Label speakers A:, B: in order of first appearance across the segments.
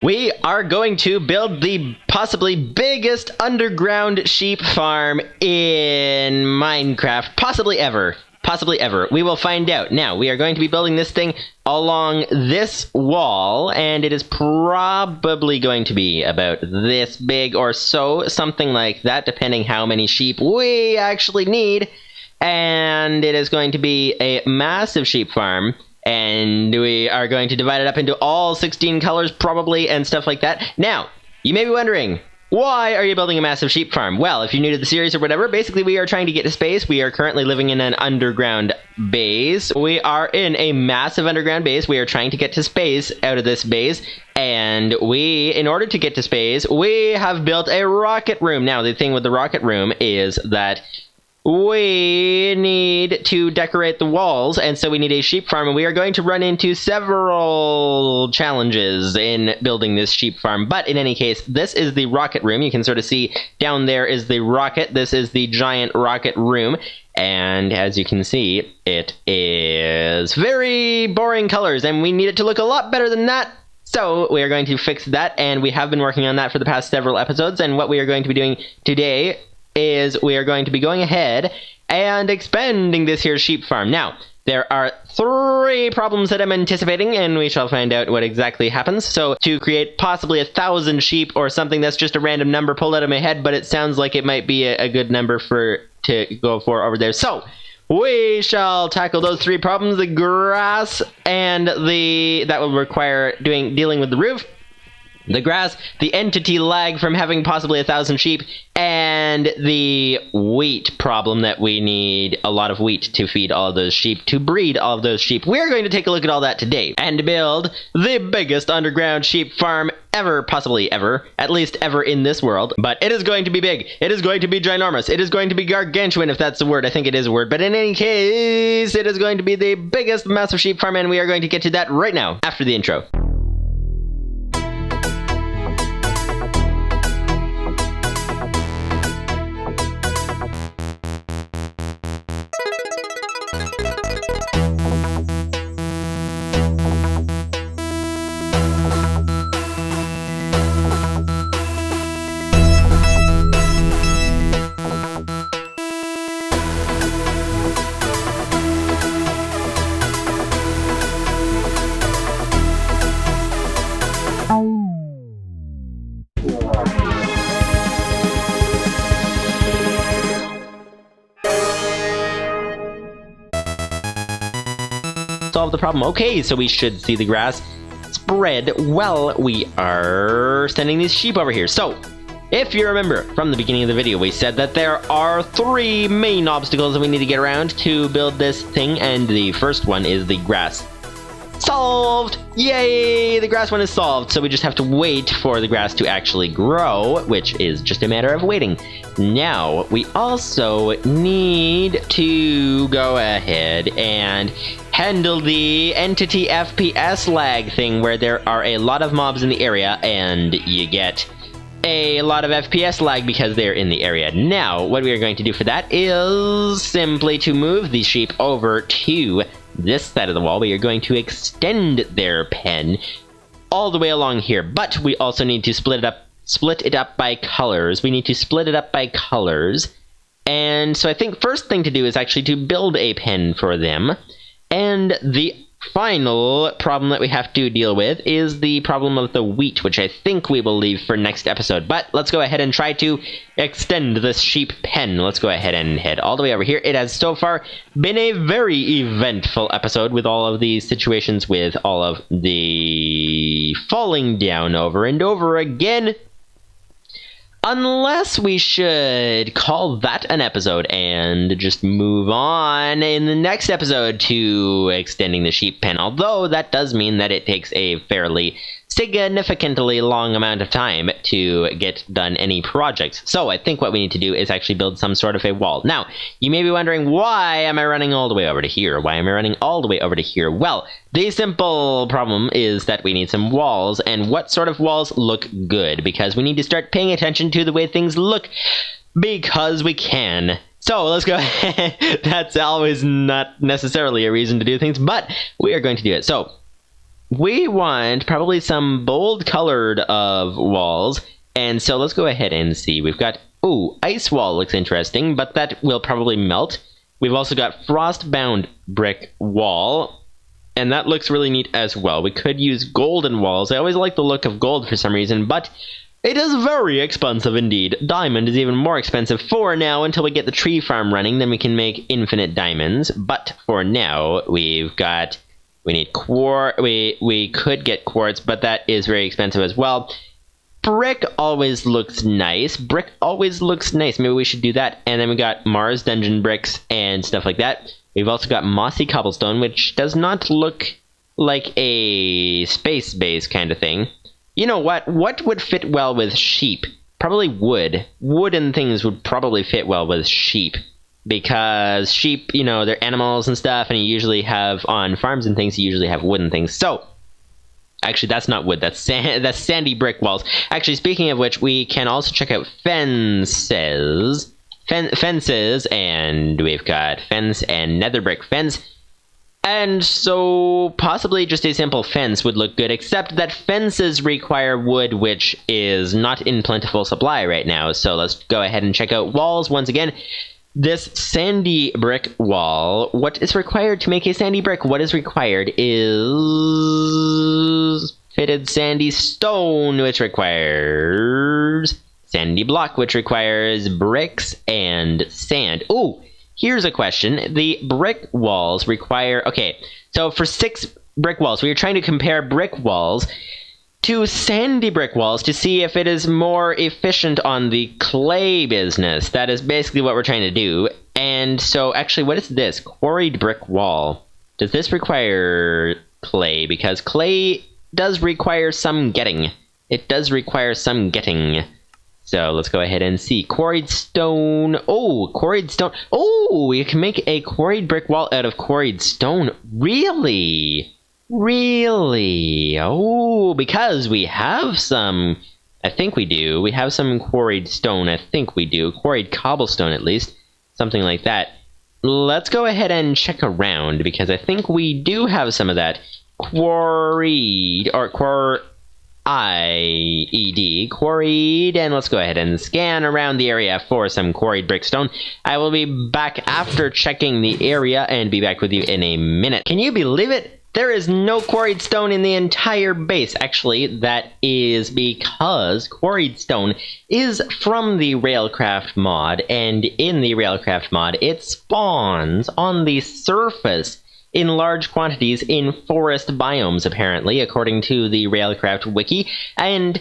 A: We are going to build the possibly biggest underground sheep farm in Minecraft, possibly ever. Possibly ever. We will find out. Now, we are going to be building this thing along this wall, and it is probably going to be about this big or so, something like that, depending how many sheep we actually need. And it is going to be a massive sheep farm. And we are going to divide it up into all 16 colors, probably, and stuff like that. Now, you may be wondering, why are you building a massive sheep farm? Well, if you're new to the series or whatever, basically we are trying to get to space. We are currently living in an underground base. We are in a massive underground base. We are trying to get to space out of this base. And we, in order to get to space, we have built a rocket room. Now, the thing with the rocket room is that we need to decorate the walls, and so we need a sheep farm, and we are going to run into several challenges in building this sheep farm. But in any case, this is the rocket room. You can sort of see down there is the rocket. This is the giant rocket room, and as you can see, it is very boring colors, and we need it to look a lot better than that. So we are going to fix that, and we have been working on that for the past several episodes, and what we are going to be doing today is we are going to be going ahead and expanding this here sheep farm. Now, there are 3 problems that I'm anticipating, and we shall find out what exactly happens. So, to create possibly 1,000 sheep or something, that's just a random number pulled out of my head, but it sounds like it might be a good number to go for over there. So, we shall tackle those 3 problems: the grass, and that will require dealing with the roof. The grass, the entity lag from having possibly 1,000 sheep, and the wheat problem that we need a lot of wheat to feed all of those sheep, to breed all of those sheep. We're going to take a look at all that today and build the biggest underground sheep farm ever, possibly ever, at least ever in this world. But it is going to be big. It is going to be ginormous. It is going to be gargantuan, if that's a word. I think it is a word. But in any case, it is going to be the biggest massive sheep farm, and we are going to get to that right now, after the intro. Solve the problem. Okay, so we should see the grass spread while we are sending these sheep over here. So, if you remember from the beginning of the video, we said that there are 3 main obstacles that we need to get around to build this thing, and the first one is the grass. Solved! Yay! The grass one is solved, so we just have to wait for the grass to actually grow, which is just a matter of waiting. Now, we also need to go ahead and handle the entity FPS lag thing, where there are a lot of mobs in the area, and you get a lot of FPS lag because they're in the area. Now, what we are going to do for that is simply to move the sheep over to this side of the wall. We are going to extend their pen all the way along here, but we also need to split it up by colors. We need to split it up by colors, and so I think first thing to do is actually to build a pen for them. And the final problem that we have to deal with is the problem of the wheat, which I think we will leave for next episode. But let's go ahead and try to extend this sheep pen. Let's go ahead and head all the way over here. It has so far been a very eventful episode, with all of these situations, with all of the falling down over and over again. Unless we should call that an episode and just move on in the next episode to extending the sheep pen. Although that does mean that it takes a fairly significantly long amount of time to get done any projects. So I think what we need to do is actually build some sort of a wall. Now, you may be wondering, why am I running all the way over to here? Why am I running all the way over to here? Well, the simple problem is that we need some walls, and what sort of walls look good? Because we need to start paying attention to the way things look, because we can. So let's go ahead. That's always not necessarily a reason to do things, but we are going to do it. So we want probably some bold colored of walls. And so let's go ahead and see. We've got, ooh, ice wall looks interesting, but that will probably melt. We've also got frost-bound brick wall, and that looks really neat as well. We could use golden walls. I always like the look of gold for some reason, but it is very expensive indeed. Diamond is even more expensive for now until we get the tree farm running. Then we can make infinite diamonds. But for now, we need quartz. We could get quartz, but that is very expensive as well. Brick always looks nice. Brick always looks nice. Maybe we should do that. And then we got Mars dungeon bricks and stuff like that. We've also got mossy cobblestone, which does not look like a space base kind of thing. You know what? What would fit well with sheep? Probably wood. Wooden things would probably fit well with sheep. Because sheep, you know, they're animals and stuff, and you usually have, on farms and things, you usually have wooden things. So, actually, that's not wood. That's sandy brick walls. Actually, speaking of which, we can also check out fences. Fences, and we've got fence and nether brick fence. And so, possibly just a simple fence would look good, except that fences require wood, which is not in plentiful supply right now. So let's go ahead and check out walls once again. This sandy brick wall, what is required to make a sandy brick? What is required is fitted sandy stone, which requires sandy block, which requires bricks and sand. Ooh! Here's a question. The brick walls require... Okay, so for 6 brick walls, we are trying to compare brick walls to sandy brick walls to see if it is more efficient on the clay business. That is basically what we're trying to do. And so, actually, what is this? Quarried brick wall. Does this require clay? Because clay does require some getting. It does require some getting. So let's go ahead and see. Quarried stone. Oh, quarried stone. Oh, you can make a quarried brick wall out of quarried stone. Really? Really? Oh, because we have some. I think we do. We have some quarried stone. I think we do. Quarried cobblestone, at least. Something like that. Let's go ahead and check around, because I think we do have some of that. Quarried, or quarried, and let's go ahead and scan around the area for some quarried brickstone. I will be back after checking the area and be back with you in a minute. Can you believe it? There is no quarried stone in the entire base. Actually, that is because quarried stone is from the Railcraft mod, and in the Railcraft mod, it spawns on the surface in large quantities in forest biomes, apparently, according to the Railcraft wiki. And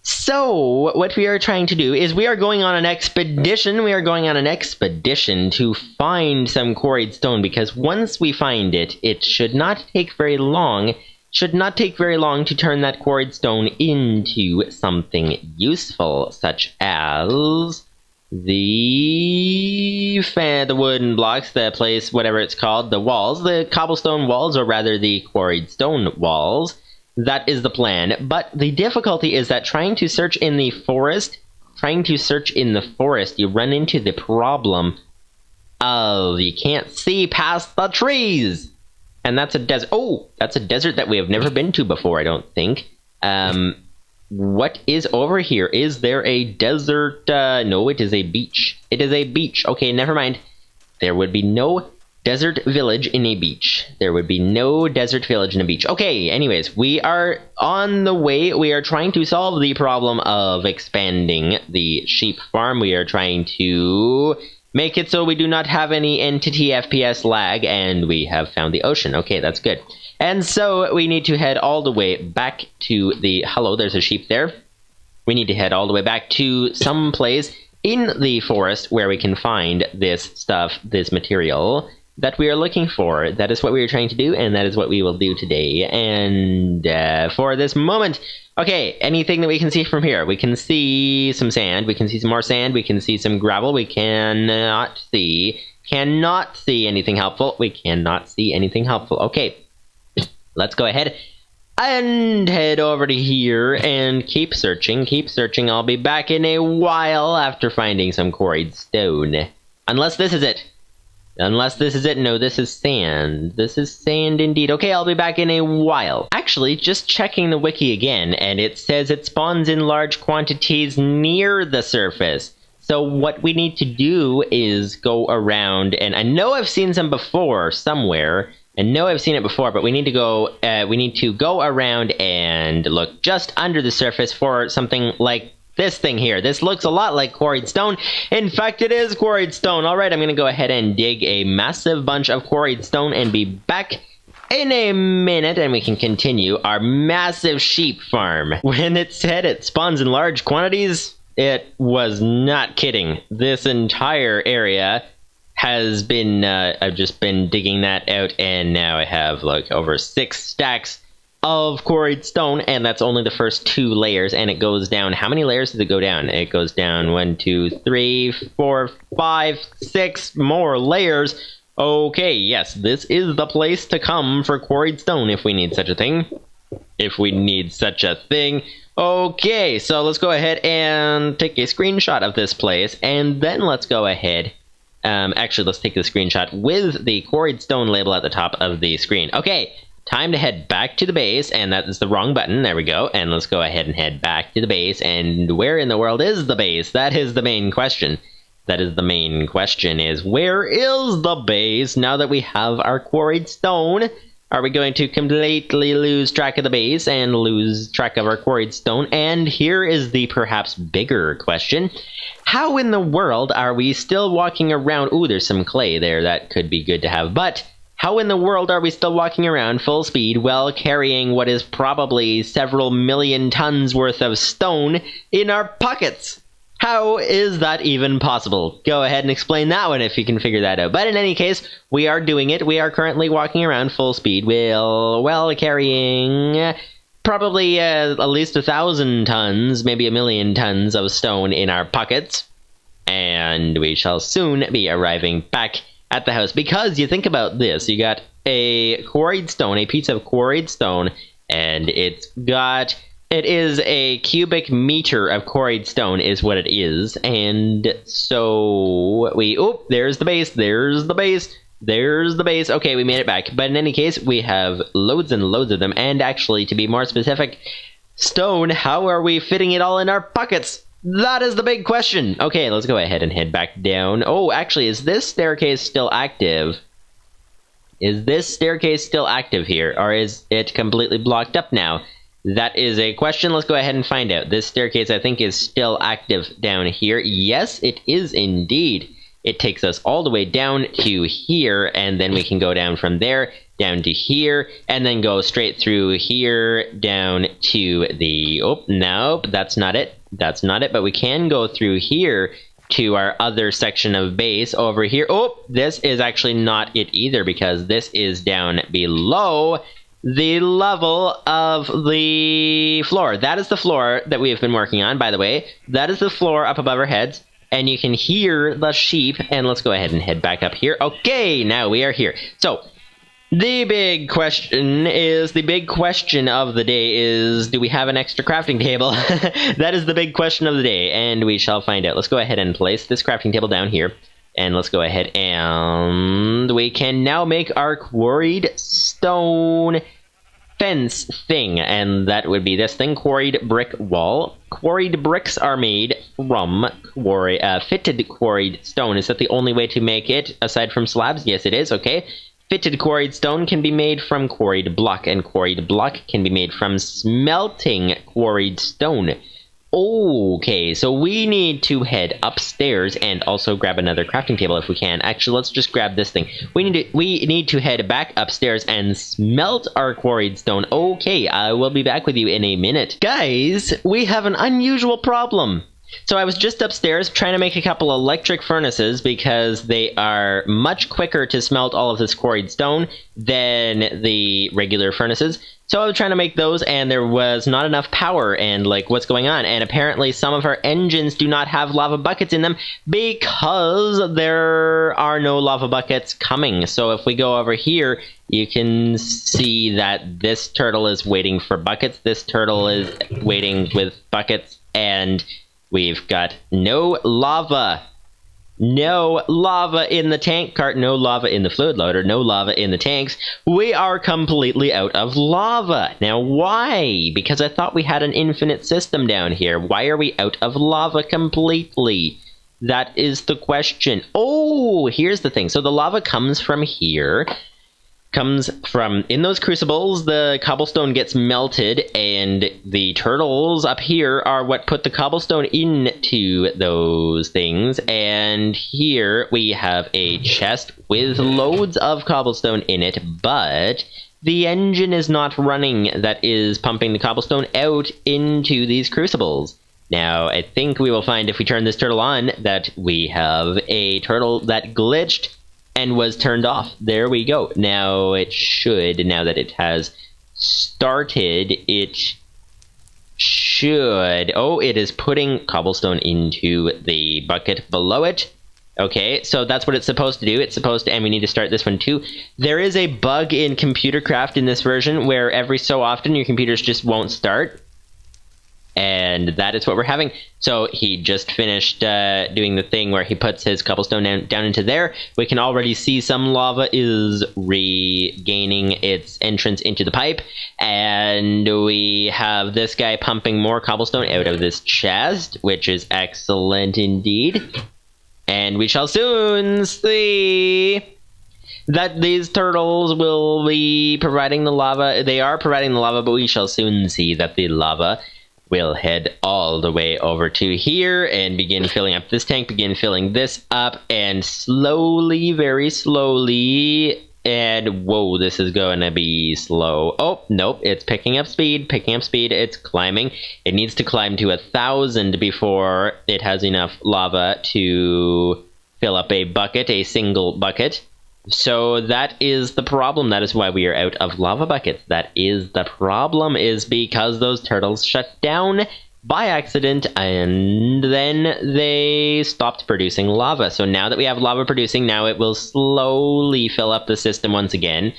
A: so, what we are trying to do is we are going on an expedition. We are going on an expedition to find some quarried stone, because once we find it, it should not take very long. Should not take very long to turn that quarried stone into something useful, such as the wooden blocks, the place, whatever it's called, the walls, the cobblestone walls, or rather the quarried stone walls. That is the plan. But the difficulty is that trying to search in the forest, you run into the problem of you can't see past the trees. And that's a desert. Oh, that's a desert that we have never been to before, I don't think. What is over here? Is there a desert? No, it is a beach. It is a beach. Okay, never mind. There would be no desert village in a beach. There would be no desert village in a beach. Okay, anyways, we are on the way. We are trying to solve the problem of expanding the sheep farm. We are trying to make it so we do not have any entity FPS lag, and we have found the ocean. Okay, that's good. And so we need to head all the way back to the... Hello, there's a sheep there. We need to head all the way back to some place in the forest where we can find this stuff, this material that we are looking for. That is what we are trying to do, and that is what we will do today. And for this moment... Okay, anything that we can see from here? We can see some sand. We can see some more sand. We can see some gravel. We cannot see anything helpful. We cannot see anything helpful. Okay. Let's go ahead and head over to here and keep searching, keep searching. I'll be back in a while after finding some quarried stone. Unless this is it. Unless this is it. No, this is sand. This is sand indeed. Okay, I'll be back in a while. Actually, just checking the wiki again, and it says it spawns in large quantities near the surface. So what we need to do is go around, and I know I've seen some before somewhere. I know I've seen it before, but we need to go around and look just under the surface for something like this thing here. This looks a lot like quarried stone. In fact, it is quarried stone. All right, I'm going to go ahead and dig a massive bunch of quarried stone and be back in a minute, and we can continue our massive sheep farm. When it said it spawns in large quantities, it was not kidding. This entire area has been, I've just been digging that out, and now I have like over 6 stacks of quarried stone, and that's only the first 2 layers, and it goes down. How many layers does it go down? It goes down 1, 2, 3, 4, 5, 6 more layers. Okay, yes, this is the place to come for quarried stone if we need such a thing. If we need such a thing. Okay, so let's go ahead and take a screenshot of this place, and then let's go ahead. Actually, let's take the screenshot with the quarried stone label at the top of the screen. Okay. Time to head back to the base, and that is the wrong button. There we go. And let's go ahead and head back to the base. And where in the world is the base? That is the main question. That is the main question, is where is the base now that we have our quarried stone? Are we going to completely lose track of the base and lose track of our quarried stone? And here is the perhaps bigger question. How in the world are we still walking around? Ooh, there's some clay there. That could be good to have. But how in the world are we still walking around full speed while carrying what is probably several million tons worth of stone in our pockets? How is that even possible? Go ahead and explain that one if you can figure that out. But in any case, we are doing it. We are currently walking around full speed while carrying probably at least 1,000 tons, maybe 1,000,000 tons of stone in our pockets. And we shall soon be arriving back at the house, because you think about this, you got a quarried stone, a piece of quarried stone, and it is a cubic meter of quarried stone is what it is. And so there's the base, there's the base, there's the base. Okay, we made it back. But in any case, we have loads and loads of them, and actually, to be more specific, stone. How are we fitting it all in our pockets? That is the big question. Okay, let's go ahead and head back down. Oh, actually, is this staircase still active? Is this staircase still active here, or is it completely blocked up now? That is a question. Let's go ahead and find out. This staircase, I think, is still active down here. Yes, it is indeed. It takes us all the way down to here, and then we can go down from there, down to here, and then go straight through here, down to the... Oh, nope, that's not it. That's not it, but we can go through here to our other section of base over here. Oh, this is actually not it either, because this is down below the level of the floor. That is the floor that we have been working on, by the way. That is the floor up above our heads, and you can hear the sheep. And let's go ahead and head back up here. Okay, now we are here. So the big question of the day is, do we have an extra crafting table? That is the big question of the day, and we shall find out. Let's go ahead and place this crafting table down here, and let's go ahead and we can now make our quarried stone fence thing, and that would be this thing, quarried brick wall. Quarried bricks are made from fitted quarried stone. Is that the only way to make it, aside from slabs? Yes, it is. Okay. Fitted quarried stone can be made from quarried block, and quarried block can be made from smelting quarried stone. Okay, so we need to head upstairs and also grab another crafting table if we can. Actually, let's just grab this thing. We need to head back upstairs and smelt our quarried stone. Okay, I will be back with you in a minute. Guys, we have an unusual problem. So I was just upstairs trying to make a couple electric furnaces because they are much quicker to smelt all of this quarried stone than the regular furnaces. So I was trying to make those, and there was not enough power, and like, what's going on? And apparently some of our engines do not have lava buckets in them because there are no lava buckets coming. So if we go over here, you can see that this turtle is waiting for buckets, this turtle is waiting with buckets, and we've got no lava. No lava in the tank cart, no lava in the fluid loader, no lava in the tanks. We are completely out of lava. Now, why? Because I thought we had an infinite system down here. Why are we out of lava completely? That is the question. Oh, here's the thing. So the lava comes from here. Comes from in those crucibles, the cobblestone gets melted, and the turtles up here are what put the cobblestone into those things. And here we have a chest with loads of cobblestone in it, but the engine is not running that is pumping the cobblestone out into these crucibles. Now, I think we will find if we turn this turtle on that we have a turtle that glitched and was turned off. There we go. Now it should, now that it has started, it should... Oh, it is putting cobblestone into the bucket below it. Okay, so that's what it's supposed to do. It's supposed to, and we need to start this one too. There is a bug in ComputerCraft in this version where every so often your computers just won't start. And that is what we're having. So he just finished doing the thing where he puts his cobblestone down into there. We can already see some lava is regaining its entrance into the pipe. And we have this guy pumping more cobblestone out of this chest, which is excellent indeed. And we shall soon see that these turtles will be providing the lava. They are providing the lava, but we shall soon see that the lava we'll head all the way over to here and begin filling up this tank, begin filling this up, and slowly, very slowly, and whoa, this is going to be slow. Oh, nope, it's picking up speed, it's climbing. It needs to climb to 1,000 before it has enough lava to fill up a bucket, a single bucket. So that is the problem. That is why we are out of lava buckets. That is the problem, is because those turtles shut down by accident and then they stopped producing lava. So now that we have lava producing, now it will slowly fill up the system once again.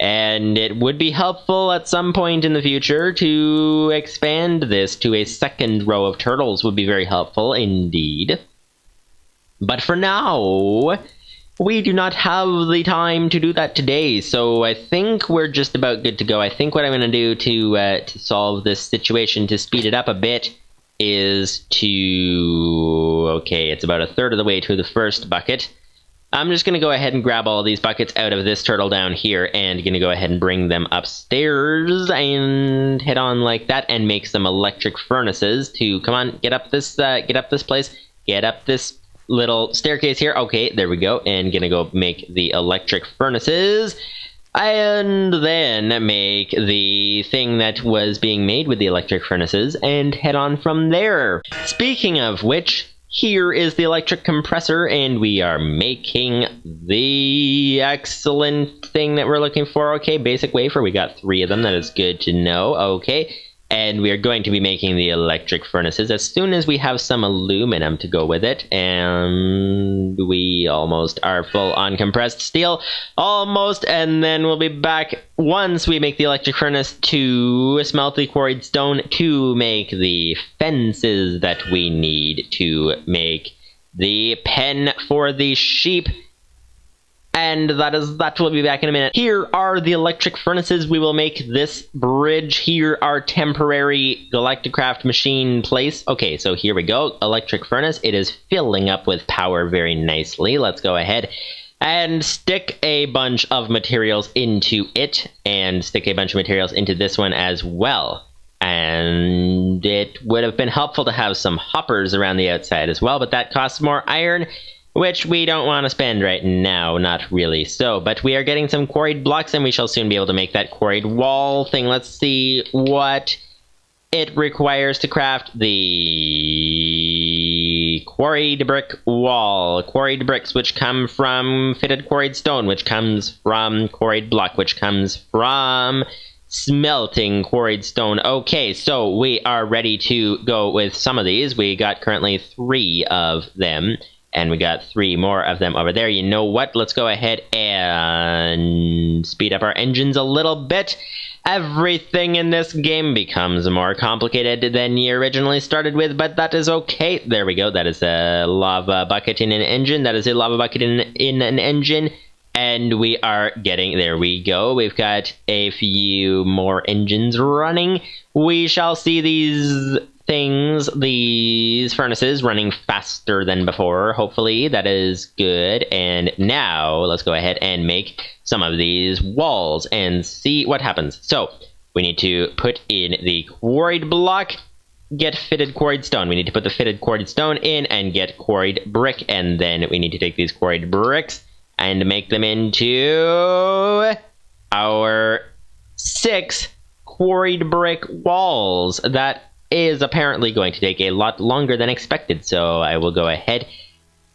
A: And it would be helpful at some point in the future to expand this to a second row of turtles. Would be very helpful indeed. But for now, we do not have the time to do that today, so I think we're just about good to go. I think what I'm going to do to solve this situation, to speed it up a bit, is to... Okay, it's about 1/3 of the way to the first bucket. I'm just going to go ahead and grab all of these buckets out of this turtle down here, and going to go ahead and bring them upstairs, and head on like that, and make some electric furnaces to... Come on, get up this place, get up this little staircase here. Okay, there we go. And gonna go make the electric furnaces. And then make the thing that was being made with the electric furnaces and head on from there. Speaking of which, here is the electric compressor, and we are making the excellent thing that we're looking for. Okay, basic wafer. We got 3 of them. That is good to know. Okay. And we are going to be making the electric furnaces as soon as we have some aluminum to go with it. And we almost are full on compressed steel. Almost. And then we'll be back once we make the electric furnace to smelt the quarried stone to make the fences that we need to make the pen for the sheep. And that will be back in a minute. Here are the electric furnaces. We will make this bridge. Here our temporary Galacticraft machine place. Okay, so here we go. Electric furnace. It is filling up with power very nicely. Let's go ahead and stick a bunch of materials into it. And stick a bunch of materials into this one as well. And it would have been helpful to have some hoppers around the outside as well. But that costs more iron, which we don't want to spend right now, not really so. But we are getting some quarried blocks, and we shall soon be able to make that quarried wall thing. Let's see what it requires to craft the quarried brick wall. Quarried bricks, which come from fitted quarried stone, which comes from quarried block, which comes from smelting quarried stone. Okay, so we are ready to go with some of these. We got currently 3 of them. And we got 3 more of them over there. You know what? Let's go ahead and speed up our engines a little bit. Everything in this game becomes more complicated than you originally started with, but that is okay. There we go. That is a lava bucket in an engine. That is a lava bucket in an engine. And we are getting, there we go. We've got a few more engines running. We shall see these things, these furnaces running faster than before. Hopefully that is good. And now let's go ahead and make some of these walls and see what happens. So we need to put in the quarried block, get fitted quarried stone. We need to put the fitted quarried stone in and get quarried brick. And then we need to take these quarried bricks and make them into our 6 quarried brick walls. That is apparently going to take a lot longer than expected, so I will go ahead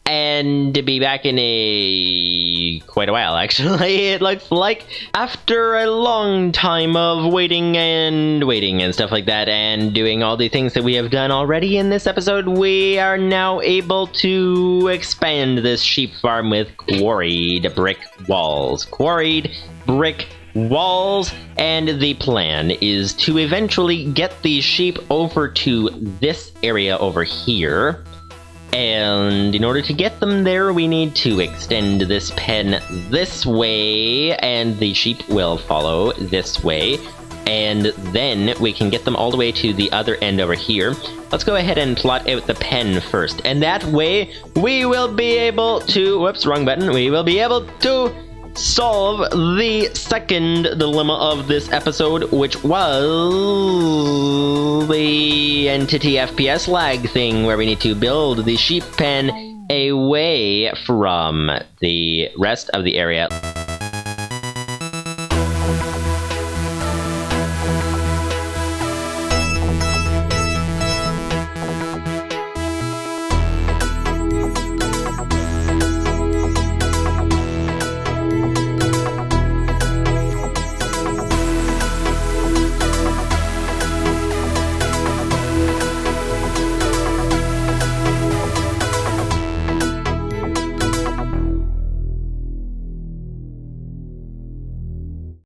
A: and be back in quite a while, actually. It looks like after a long time of waiting and stuff like that, and doing all the things that we have done already in this episode, we are now able to expand this sheep farm with quarried brick walls. Quarried brick walls, and the plan is to eventually get these sheep over to this area over here. And in order to get them there, we need to extend this pen this way, and the sheep will follow this way. And then we can get them all the way to the other end over here. Let's go ahead and plot out the pen first. And that way, we will be able to... Whoops, wrong button. We will be able to solve the second dilemma of this episode, which was the entity FPS lag thing, where we need to build the sheep pen away from the rest of the area.